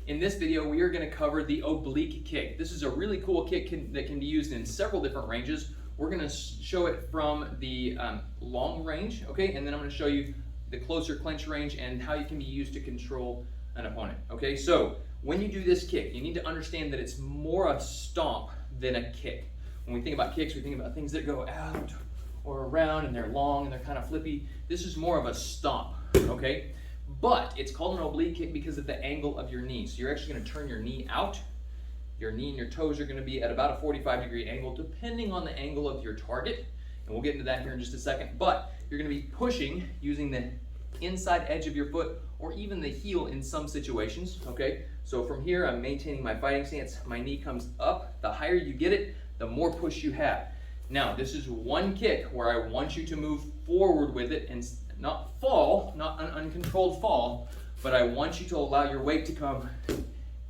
In this video, we are going to cover the oblique kick. This is a really cool kick that can be used in several different ranges. We're going to show it from the long range, okay, and then I'm going to show you the closer clinch range and how it can be used to control an opponent, okay? So when you do this kick, you need to understand that it's more a stomp than a kick. When we think about kicks, we think about things that go out or around and they're long and they're kind of flippy. This is more of a stomp, okay? But it's called an oblique kick because of the angle of your knee. So you're actually going to turn your knee out. Your knee and your toes are going to be at about a 45-degree angle, depending on the angle of your target. And we'll get into that here in just a second. But you're going to be pushing using the inside edge of your foot or even the heel in some situations, okay? So from here, I'm maintaining my fighting stance. My knee comes up. The higher you get it, the more push you have. Now, this is one kick where I want you to move forward with it and not fall, not an uncontrolled fall, but I want you to allow your weight to come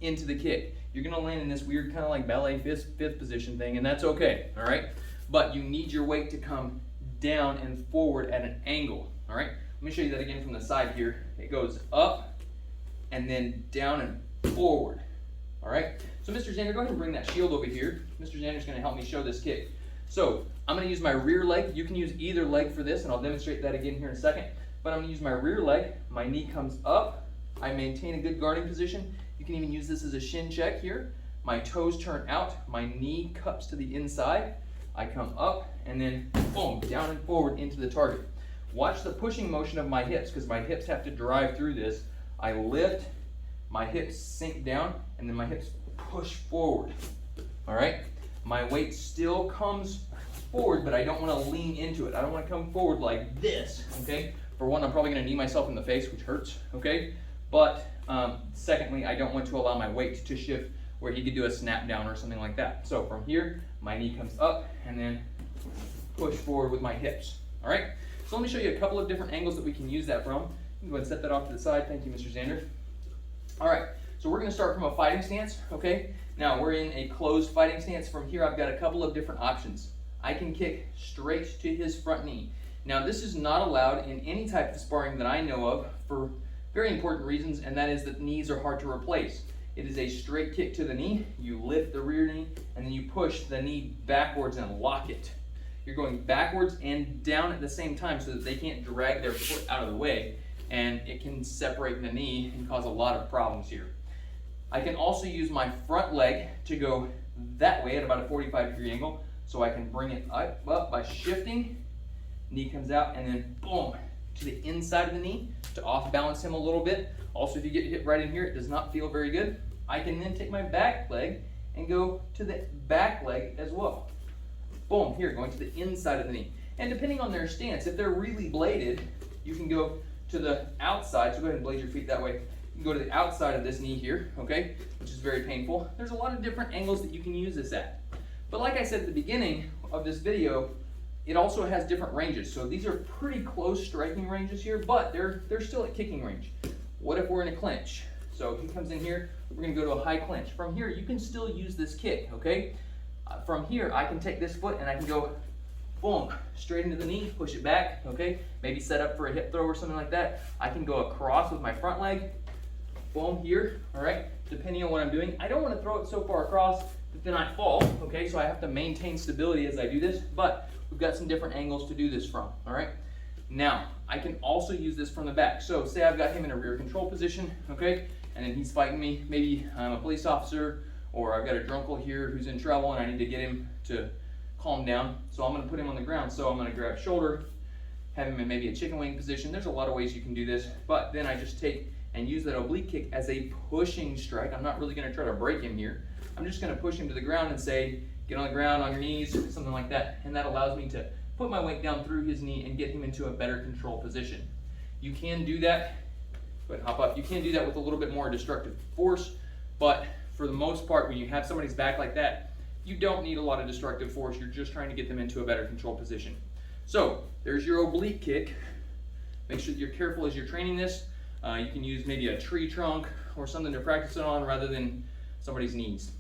into the kick. You're gonna land in this weird kind of like ballet fifth position thing, and that's okay, all right? But you need your weight to come down and forward at an angle, all right? Let me show you that again from the side here. It goes up and then down and forward, all right? So Mr. Xander, go ahead and bring that shield over here. Mr. Xander's gonna help me show this kick. So I'm going to use my rear leg. You can use either leg for this, and I'll demonstrate that again here in a second. But I'm going to use my rear leg. My knee comes up. I maintain a good guarding position. You can even use this as a shin check here. My toes turn out. My knee cups to the inside. I come up, and then boom, down and forward into the target. Watch the pushing motion of my hips, because my hips have to drive through this. I lift, my hips sink down, and then my hips push forward. All right? My weight still comes forward, but I don't want to lean into it. I don't want to come forward like this, okay? For one, I'm probably going to knee myself in the face, which hurts, okay? But secondly, I don't want to allow my weight to shift where he could do a snap down or something like that. So from here, my knee comes up and then push forward with my hips, all right? So let me show you a couple of different angles that we can use that from. You can go ahead and set that off to the side. Thank you, Mr. Xander. All right, so we're going to start from a fighting stance, okay? Now we're in a closed fighting stance. From here, I've got a couple of different options. I can kick straight to his front knee. Now this is not allowed in any type of sparring that I know of for very important reasons, and that is that knees are hard to replace. It is a straight kick to the knee. You lift the rear knee, and then you push the knee backwards and lock it. You're going backwards and down at the same time so that they can't drag their foot out of the way, and it can separate the knee and cause a lot of problems here. I can also use my front leg to go that way at about a 45-degree angle, so I can bring it up by shifting. Knee comes out, and then boom, to the inside of the knee to off balance him a little bit. Also, if you get hit right in here, it does not feel very good. I can then take my back leg and go to the back leg as well. Boom, here, going to the inside of the knee. And depending on their stance, if they're really bladed, you can go to the outside. So go ahead and blade your feet that way. You can go to the outside of this knee here, okay, which is very painful. There's a lot of different angles that you can use this at. But like I said at the beginning of this video, it also has different ranges. So these are pretty close striking ranges here, but they're still at kicking range. What if we're in a clinch? So he comes in here, we're gonna go to a high clinch. From here, you can still use this kick, okay? From here, I can take this foot and I can go, boom, straight into the knee, push it back, okay? Maybe set up for a hip throw or something like that. I can go across with my front leg, boom, here, all right? Depending on what I'm doing. I don't wanna throw it so far across that then I fall, okay? So I have to maintain stability as I do this, but we've got some different angles to do this from, all right? Now, I can also use this from the back. So say I've got him in a rear control position, okay? And then he's fighting me. Maybe I'm a police officer, or I've got a drunkle here who's in trouble and I need to get him to calm down. So I'm gonna put him on the ground. So I'm gonna grab shoulder, have him in maybe a chicken wing position. There's a lot of ways you can do this, but then I just take and use that oblique kick as a pushing strike. I'm not really gonna try to break him here. I'm just gonna push him to the ground and say, get on the ground on your knees, something like that. And that allows me to put my weight down through his knee and get him into a better control position. You can do that, go ahead and hop up. You can do that with a little bit more destructive force, but for the most part, when you have somebody's back like that, you don't need a lot of destructive force. You're just trying to get them into a better control position. So there's your oblique kick. Make sure that you're careful as you're training this. You can use maybe a tree trunk or something to practice it on rather than somebody's knees.